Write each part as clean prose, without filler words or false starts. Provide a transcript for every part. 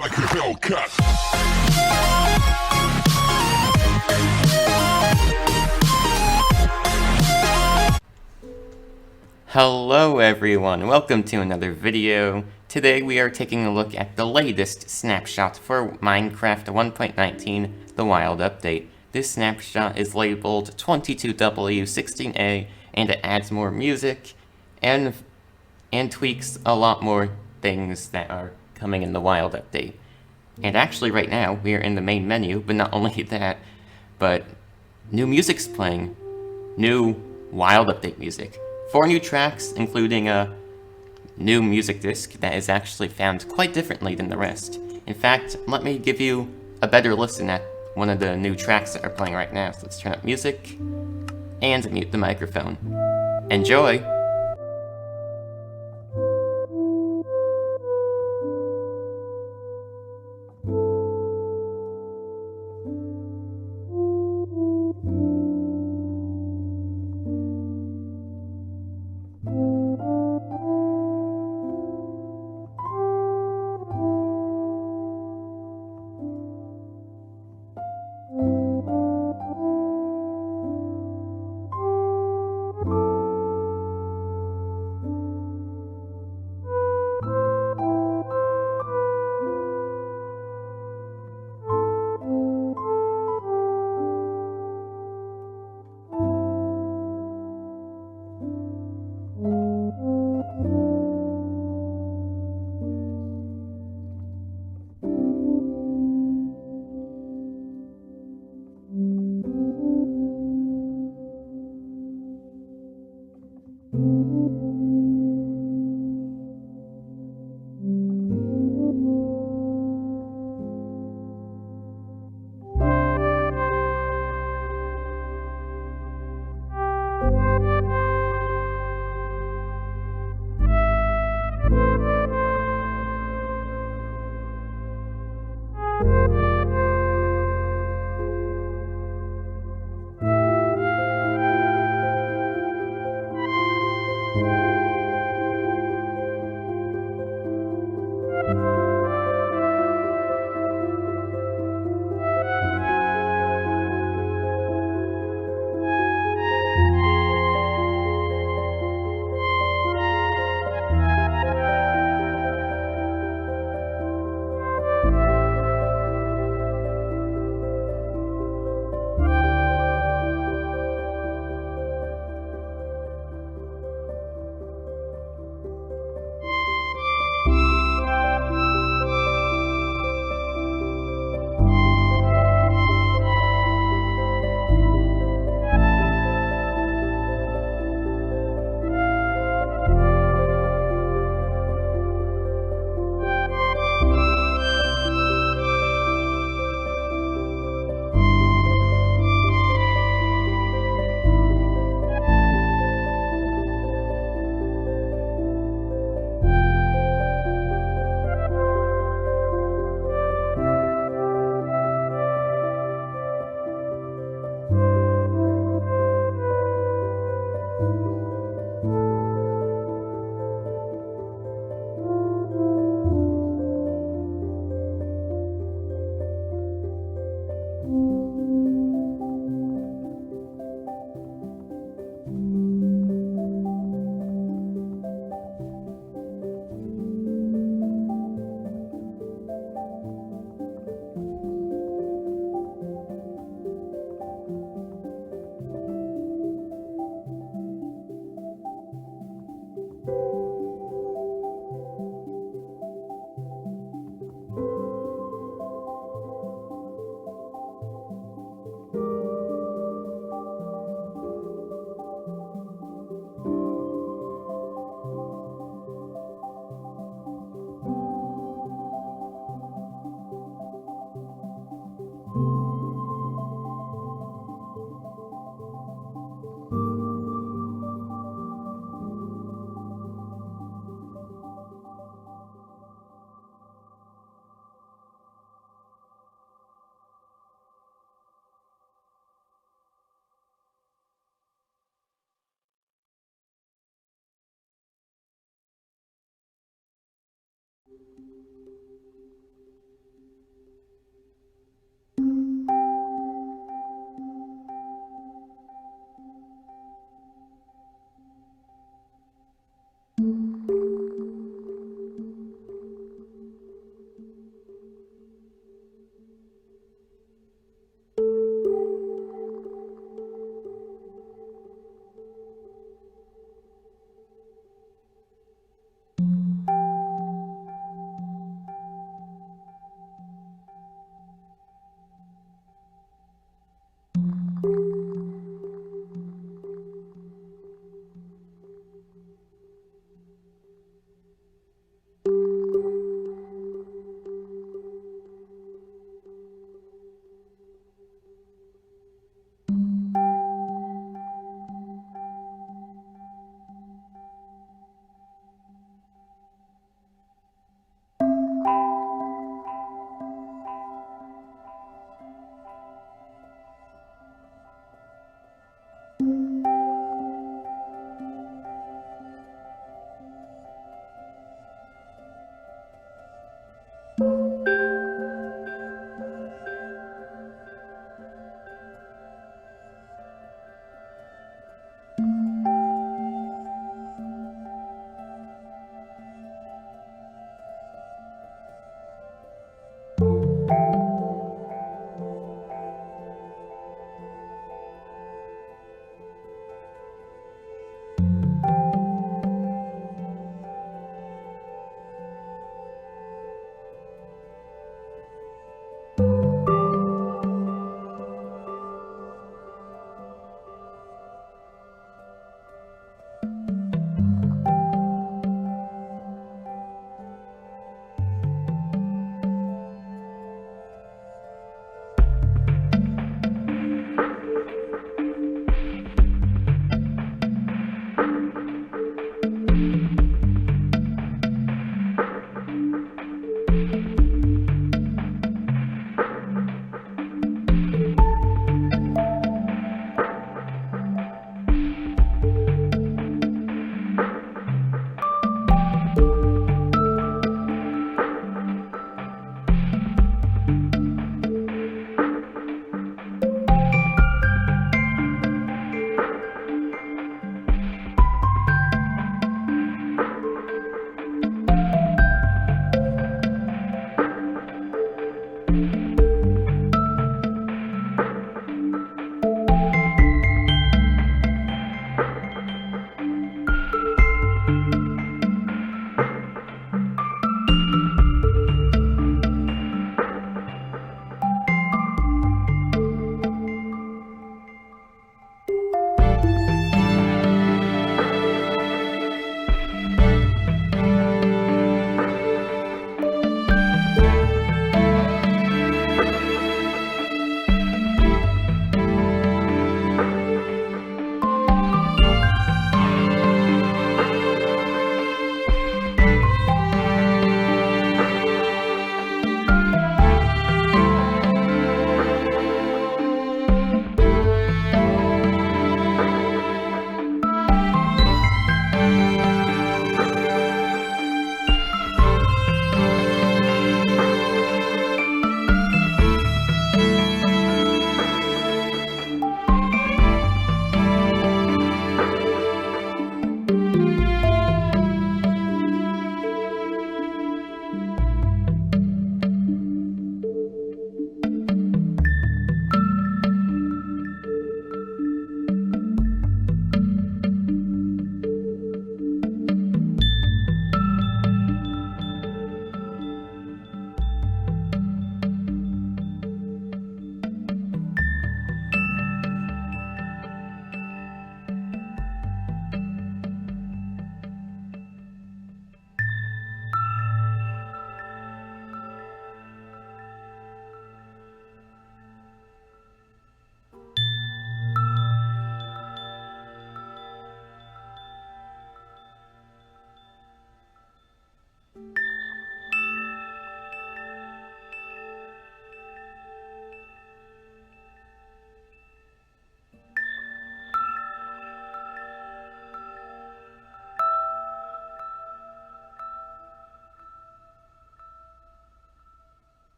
Like a Hellcat. Hello everyone, welcome to another video. Today we are taking a look at the latest snapshot for Minecraft 1.19, the Wild Update. This snapshot is labeled 22W16A and it adds more music and tweaks a lot more things that are coming in the Wild Update. And actually right now we are in the main menu, but not only that, but new music's playing. New Wild Update music. 4 new tracks, including a new music disc that is actually found quite differently than the rest. In fact, let me give you a better listen at one of the new tracks that are playing right now. So let's turn up music and mute the microphone. Enjoy!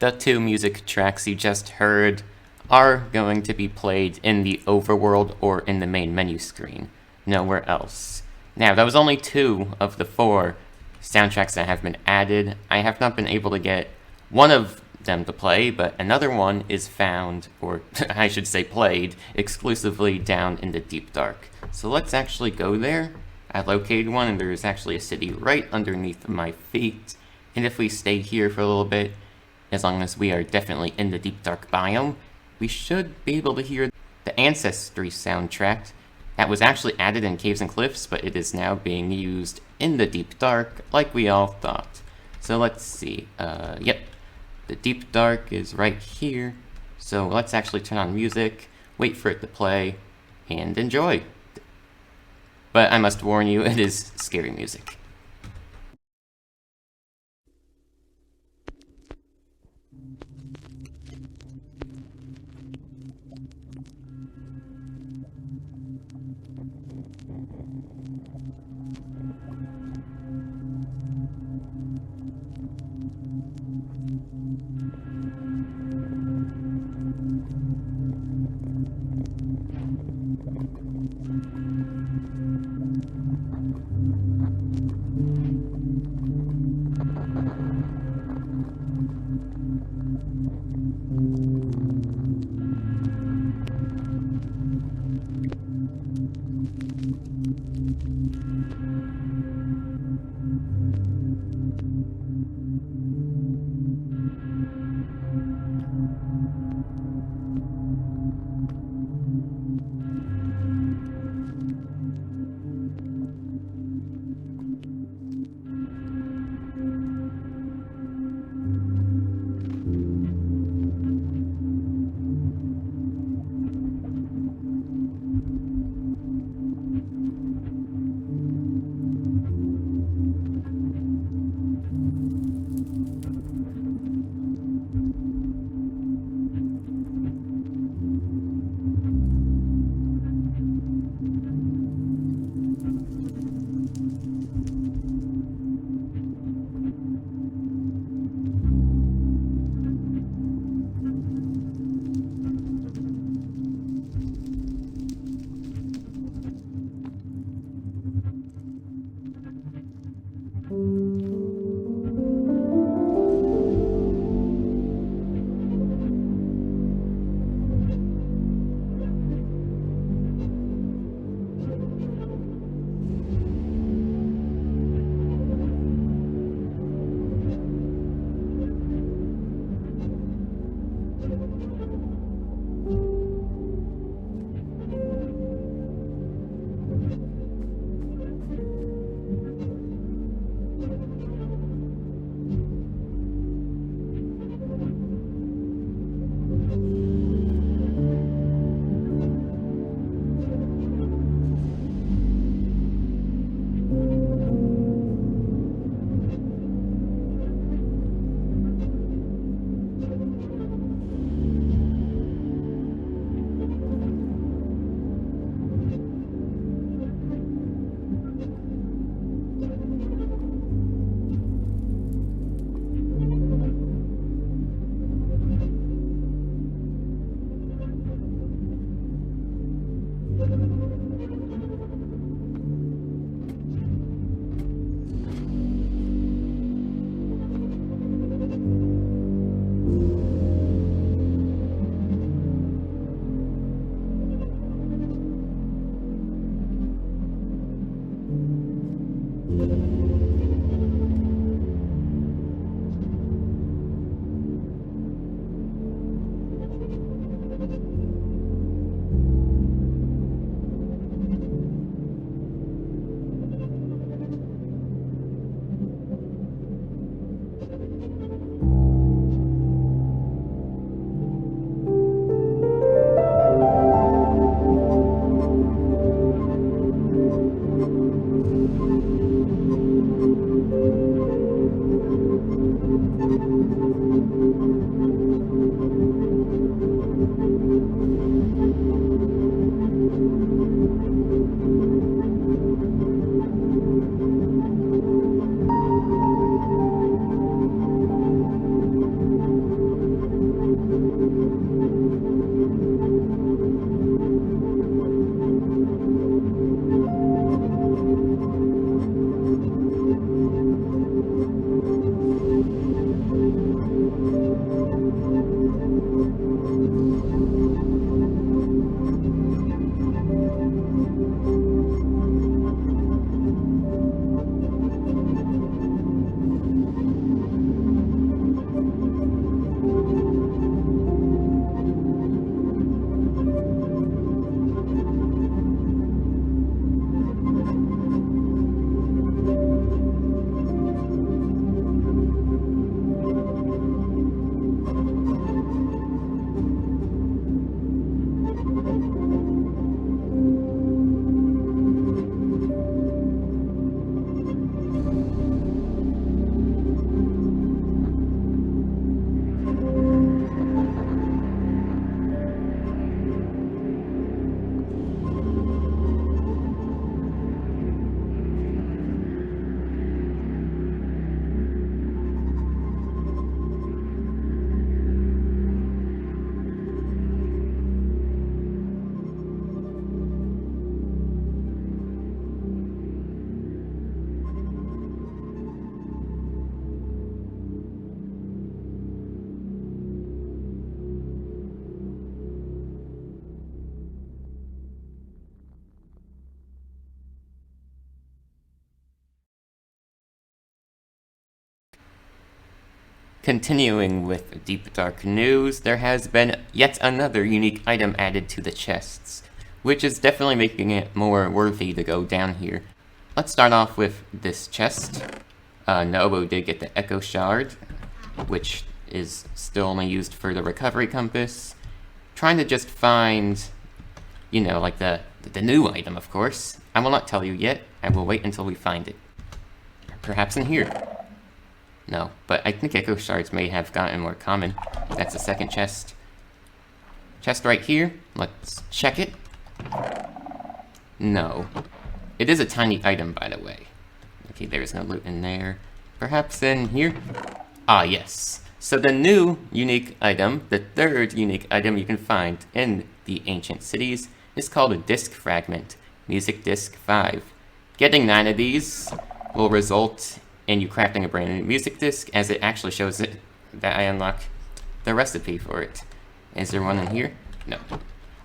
the 2 music tracks you just heard are going to be played in the overworld or in the main menu screen, nowhere else. Now, that was only 2 of the 4 soundtracks that have been added. I have not been able to get one of them to play, but another one is found, or I should say played, exclusively down in the Deep Dark. So let's actually go there. I located one, and there is actually a city right underneath my feet. And if we stay here for a little bit, as long as we are definitely in the Deep Dark biome, we should be able to hear the Ancestry soundtrack that was actually added in Caves and Cliffs, but it is now being used in the Deep Dark, like we all thought. So let's see, yep, the Deep Dark is right here. So let's actually turn on music, wait for it to play, and enjoy. But I must warn you, it is scary music. Continuing with deep dark news, there has been yet another unique item added to the chests, which is definitely making it more worthy to go down here. Let's start off with this chest. Nobu did get the Echo Shard, which is still only used for the recovery compass. Trying to just find, you know, like the new item, of course. I will not tell you yet. I will wait until we find it. Perhaps in here. No, but I think Echo Shards may have gotten more common. That's the second chest. Chest right here. Let's check it. No. It is a tiny item, by the way. Okay, there's no loot in there. Perhaps in here? Ah, yes. So the new unique item, the third unique item you can find in the ancient cities, is called a disc fragment, music disc 5. Getting 9 of these will result in you crafting a brand new music disc, as it actually shows it that I unlock the recipe for it. Is there one in here? No.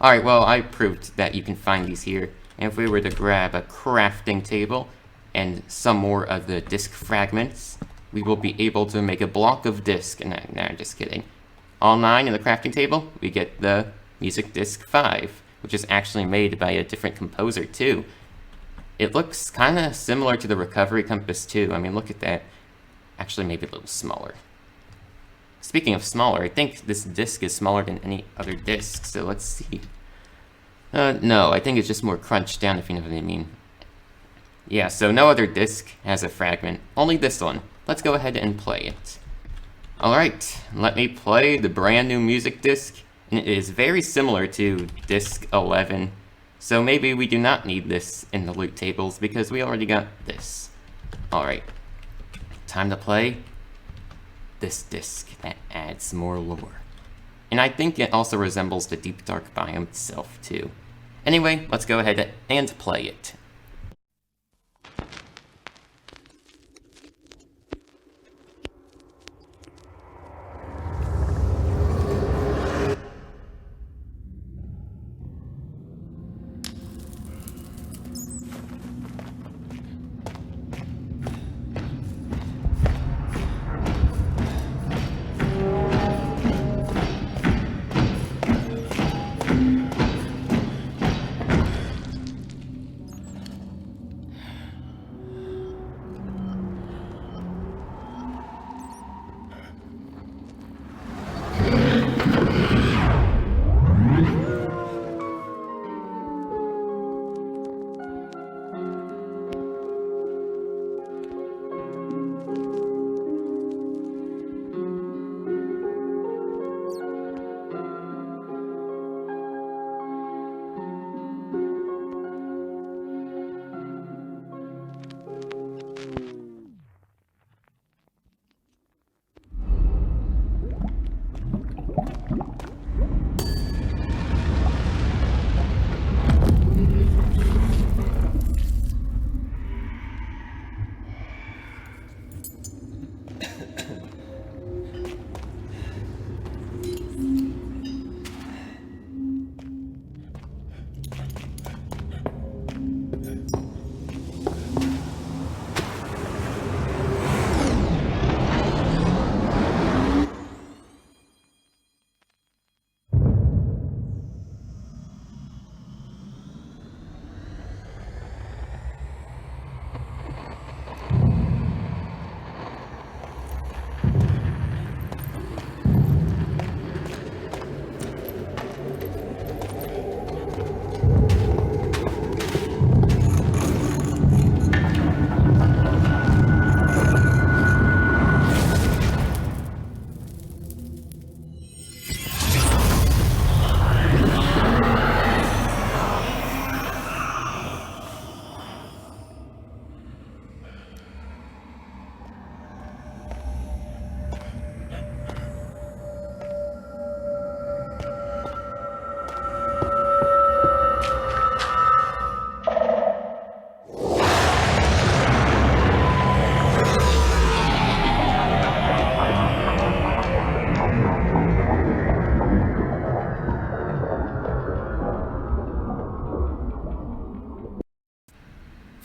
Alright, well, I proved that you can find these here. And if we were to grab a crafting table and some more of the disc fragments, we will be able to make a block of disc. No, just kidding. All 9 in the crafting table, we get the music disc 5, which is actually made by a different composer too. It looks kind of similar to the recovery compass too. I mean, look at that. Actually, maybe a little smaller. Speaking of smaller, I think this disc is smaller than any other disc, so let's see. No, I think it's just more crunched down, if you know what I mean. Yeah, so no other disc has a fragment, only this one. Let's go ahead and play it. Alright, let me play the brand new music disc, and it is very similar to disc 11. So maybe we do not need this in the loot tables because we already got this. Alright, time to play this disc that adds more lore. And I think it also resembles the deep dark biome itself too. Anyway, let's go ahead and play it.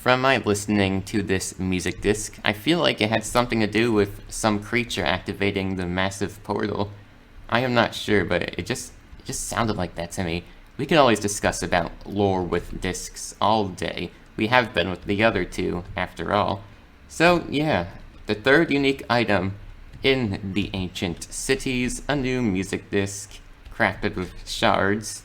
From my listening to this music disc, I feel like it had something to do with some creature activating the massive portal. I am not sure, but it just sounded like that to me. We could always discuss about lore with discs all day. We have been with the other two, after all. So yeah, the third unique item in the ancient cities, a new music disc, crafted with shards.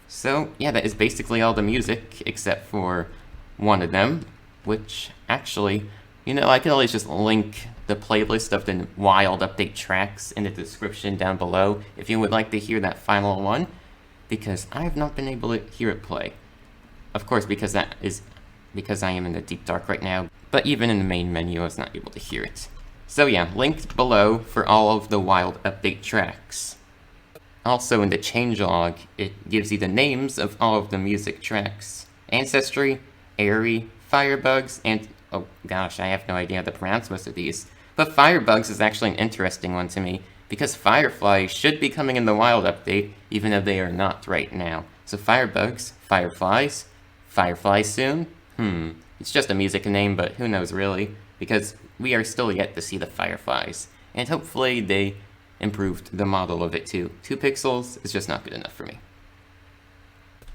So yeah, that is basically all the music, except for one of them, which actually, I can always just link the playlist of the Wild Update tracks in the description down below if you would like to hear that final one, because I have not been able to hear it play. Of course, because I am in the deep dark right now, but even in the main menu I was not able to hear it. So yeah, linked below for all of the Wild Update tracks. Also in the changelog, it gives you the names of all of the music tracks. Ancestry, Airy, Firebugs, and oh gosh, I have no idea how to pronounce most of these. But Firebugs is actually an interesting one to me, because Firefly should be coming in the Wild Update, even though they are not right now. So Firebugs, Fireflies, Fireflies soon? It's just a music name, but who knows really, because we are still yet to see the Fireflies. And hopefully they improved the model of it too. 2 pixels is just not good enough for me.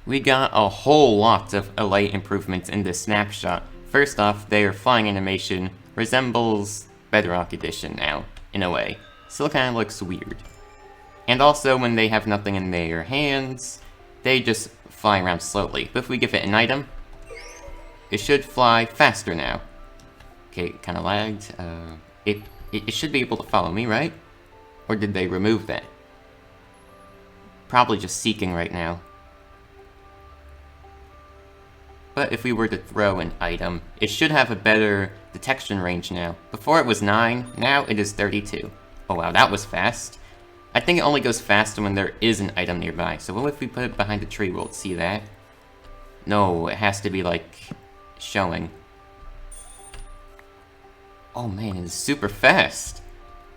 We got a whole lot of Allay improvements in this snapshot. First off, their flying animation resembles Bedrock Edition now, in a way. Still kinda looks weird. And also, when they have nothing in their hands, they just fly around slowly. But if we give it an item, it should fly faster now. Okay, kinda lagged. It should be able to follow me, right? Or did they remove that? Probably just seeking right now. But if we were to throw an item, it should have a better detection range now. Before it was 9, now it is 32. Oh wow, that was fast. I think it only goes fast when there is an item nearby. So what if we put it behind a tree? Will it see that? No, it has to be like showing. Oh man, it's super fast.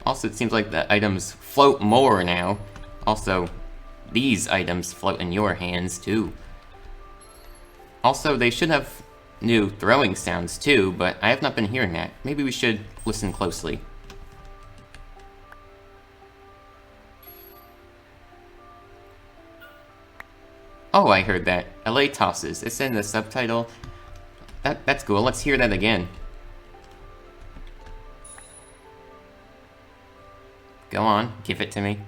Also, it seems like the items float more now. Also, these items float in your hands too. Also, they should have new throwing sounds too, but I have not been hearing that. Maybe we should listen closely. Oh, I heard that. Allay tosses. It's in the subtitle. That's cool. Let's hear that again. Go on, give it to me.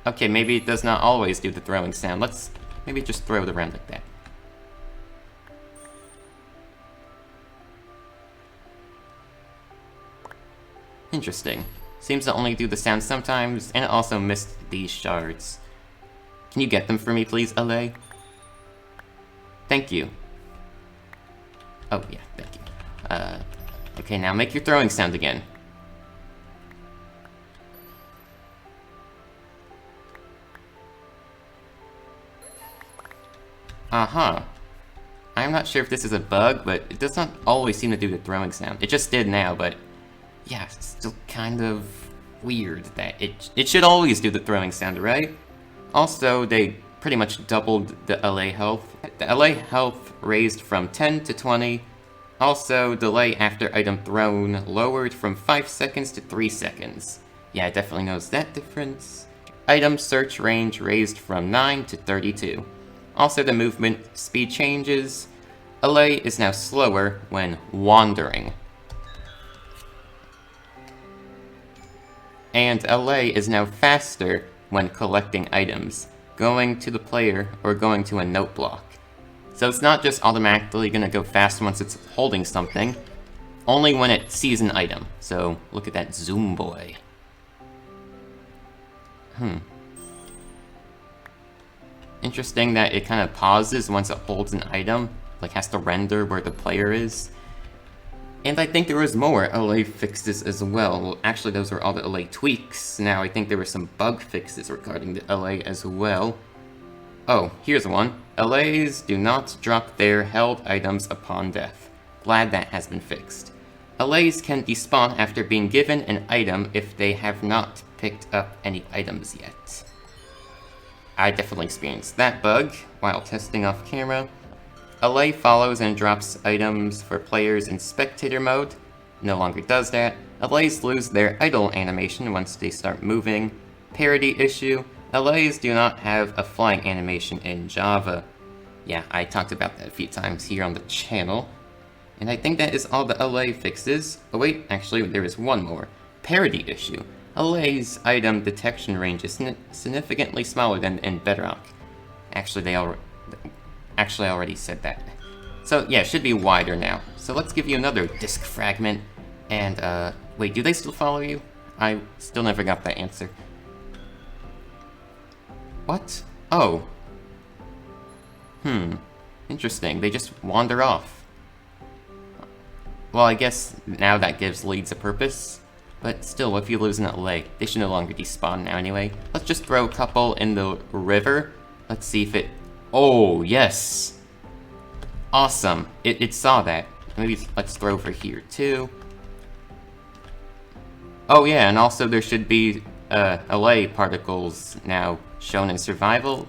Okay, maybe it does not always do the throwing sound. Let's maybe just throw it around like that. Interesting. Seems to only do the sound sometimes, and it also missed these shards. Can you get them for me, please, Allay? Thank you. Oh, yeah, thank you. Okay, now make your throwing sound again. Uh-huh. I'm not sure if this is a bug, but it does not always seem to do the throwing sound. It just did now, but yeah, it's still kind of weird that it should always do the throwing sound, right? Also, they pretty much doubled the Allay health. The Allay health raised from 10 to 20. Also, delay after item thrown lowered from 5 seconds to 3 seconds. Yeah, it definitely knows that difference. Item search range raised from 9 to 32. Also, the movement speed changes. Allay is now slower when wandering. And Allay is now faster when collecting items, going to the player or going to a note block. So it's not just automatically gonna go fast once it's holding something, only when it sees an item. So look at that zoom boy. Interesting that it kind of pauses once it holds an item, like has to render where the player is. And I think there was more Allay fixes as well. Well, actually those were all the Allay tweaks. Now I think there were some bug fixes regarding the Allay as well. Oh, here's one. Allays do not drop their held items upon death. Glad that has been fixed. Allays can despawn after being given an item if they have not picked up any items yet. I definitely experienced that bug while testing off camera. Allay follows and drops items for players in spectator mode. No longer does that. Allays lose their idle animation once they start moving. Parity issue. Allays do not have a flying animation in Java. Yeah, I talked about that a few times here on the channel. And I think that is all the Allay fixes. Oh wait, actually there is one more. Parity issue. Allay's item detection range is significantly smaller than in Bedrock. Actually, I already said that. So yeah, it should be wider now. So let's give you another disk fragment. And wait, do they still follow you? I still never got that answer. What? Oh. Interesting. They just wander off. Well, I guess now that gives leads a purpose. But still, if you lose an Allay, they should no longer despawn now anyway. Let's just throw a couple in the river. Let's see if it... Oh, yes! Awesome. It saw that. Maybe let's throw over here, too. Oh, yeah, and also there should be Allay particles now shown in survival.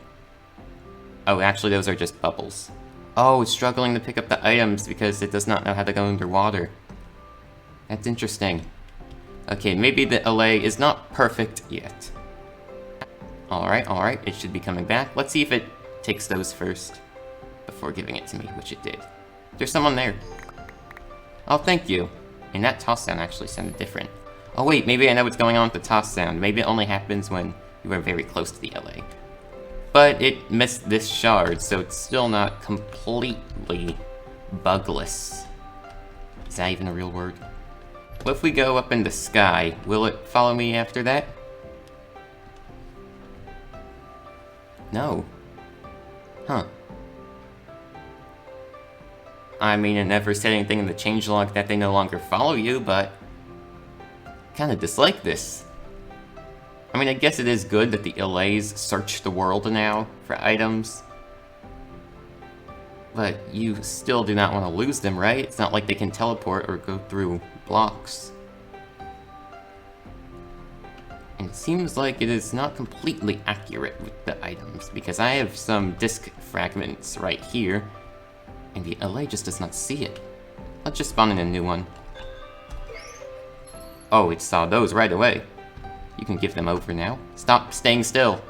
Oh, actually, those are just bubbles. Oh, it's struggling to pick up the items because it does not know how to go underwater. That's interesting. Okay, maybe the Allay is not perfect yet. Alright, it should be coming back. Let's see if it takes those first before giving it to me, which it did. There's someone there. Oh, thank you. And that toss sound actually sounded different. Oh wait, maybe I know what's going on with the toss sound. Maybe it only happens when you are very close to the Allay. But it missed this shard, so it's still not completely bugless. Is that even a real word? What if we go up in the sky? Will it follow me after that? No. Huh. I mean, it never said anything in the changelog that they no longer follow you, but... kinda dislike this. I mean, I guess it is good that the Allays search the world now for items. But you still do not want to lose them, right? It's not like they can teleport or go through blocks. And it seems like it is not completely accurate with the items, because I have some disk fragments right here, and the Allay just does not see it. Let's just spawn in a new one. Oh, it saw those right away. You can give them over now. Stop staying still.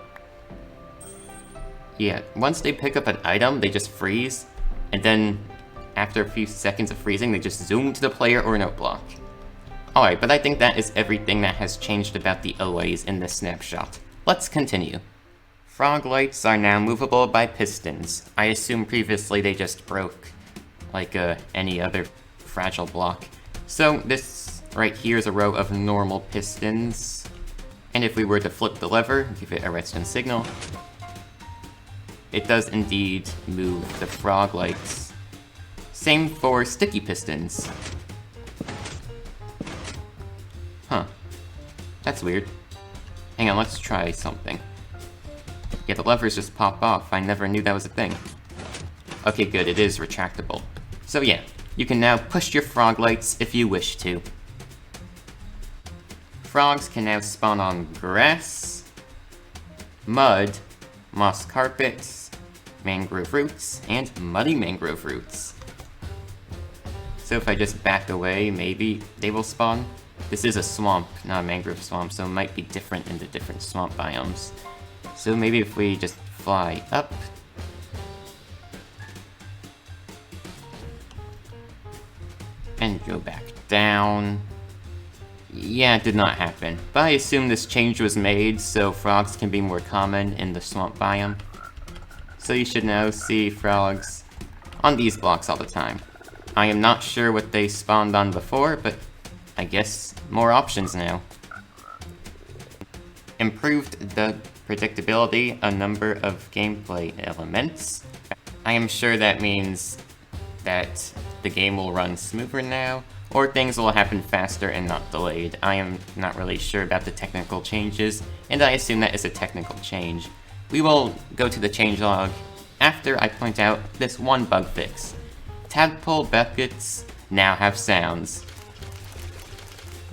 Yeah, once they pick up an item, they just freeze, and then after a few seconds of freezing, they just zoom to the player or note block. Alright, but I think that is everything that has changed about the Allays in this snapshot. Let's continue. Frog lights are now movable by pistons. I assume previously they just broke, like any other fragile block. So this right here is a row of normal pistons. And if we were to flip the lever, give it a redstone signal, it does indeed move the frog lights. Same for sticky pistons. Huh. That's weird. Hang on, let's try something. Yeah, the levers just pop off. I never knew that was a thing. Okay, good, it is retractable. So yeah, you can now push your frog lights if you wish to. Frogs can now spawn on grass, mud, moss carpets, mangrove roots, and muddy mangrove roots. So if I just back away, maybe they will spawn. This is a swamp, not a mangrove swamp, so it might be different in the different swamp biomes. So maybe if we just fly up. And go back down. Yeah, it did not happen, but I assume this change was made so frogs can be more common in the swamp biome. So you should now see frogs on these blocks all the time. I am not sure what they spawned on before, but I guess more options now. Improved the predictability a number of gameplay elements. I am sure that means that the game will run smoother now, or things will happen faster and not delayed. I am not really sure about the technical changes, and I assume that is a technical change. We will go to the changelog after I point out this one bug fix. Tadpole buckets now have sounds.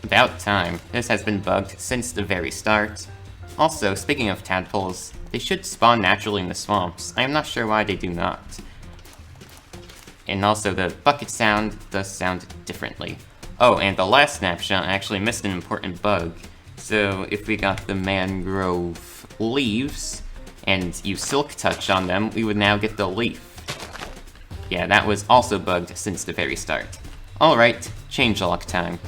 About time. This has been bugged since the very start. Also, speaking of tadpoles, they should spawn naturally in the swamps. I am not sure why they do not. and also the bucket sound does sound differently. Oh, and the last snapshot actually missed an important bug. So if we got the mangrove leaves and use silk touch on them, we would now get the leaf. Yeah, that was also bugged since the very start. Alright, changelog time.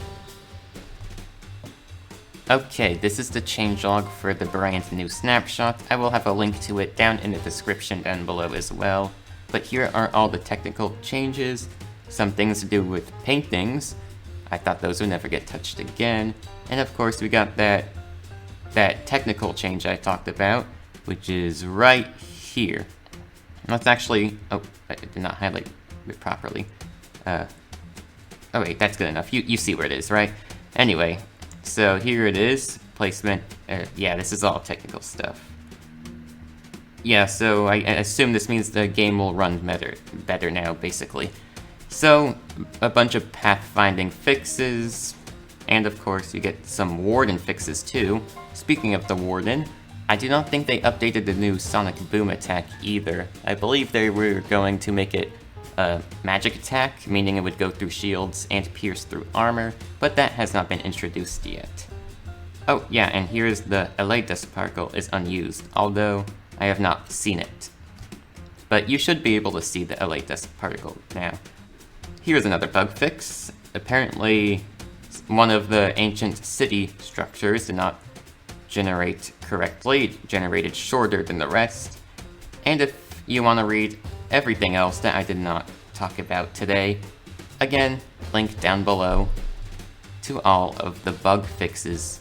Okay, this is the changelog for the brand new snapshot. I will have a link to it down in the description down below as well. But here are all the technical changes. Some things to do with paintings. I thought those would never get touched again. And of course we got that technical change I talked about, which is right here. Let's actually, oh, I did not highlight it properly. Oh wait, that's good enough. You see where it is, right? Anyway, so here it is, placement. Yeah, this is all technical stuff. Yeah, so I assume this means the game will run better now, basically. So, a bunch of pathfinding fixes, and of course you get some warden fixes too. Speaking of the warden, I do not think they updated the new sonic boom attack either. I believe they were going to make it a magic attack, meaning it would go through shields and pierce through armor, but that has not been introduced yet. Oh yeah, and here's the Allay dust particle is unused, although I have not seen it. But you should be able to see the Allay dust particle now. Here's another bug fix. Apparently, one of the ancient city structures did not generate correctly, it generated shorter than the rest. And if you want to read everything else that I did not talk about today, again, link down below to all of the bug fixes.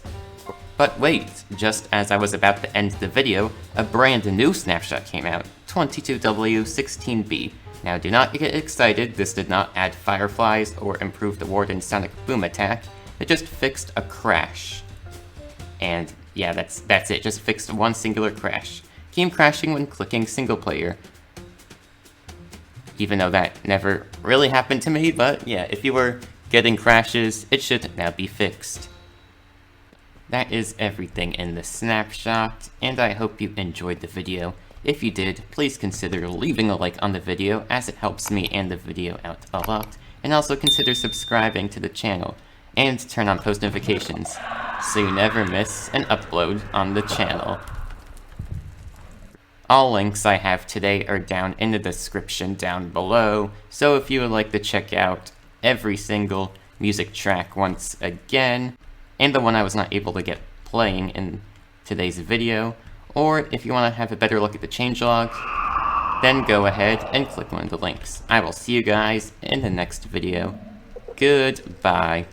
But wait, just as I was about to end the video, a brand new snapshot came out, 22W16B. Now do not get excited, this did not add fireflies or improve the warden's sonic boom attack, it just fixed a crash. And yeah, that's it, just fixed one singular crash. Game crashing when clicking single player. Even though that never really happened to me, but yeah, if you were getting crashes, it should now be fixed. That is everything in the snapshot, and I hope you enjoyed the video. If you did, please consider leaving a like on the video as it helps me and the video out a lot, and also consider subscribing to the channel, and turn on post notifications, so you never miss an upload on the channel. All links I have today are down in the description down below, so if you would like to check out every single music track once again, and the one I was not able to get playing in today's video, or if you want to have a better look at the changelog, then go ahead and click one of the links. I will see you guys in the next video. Goodbye.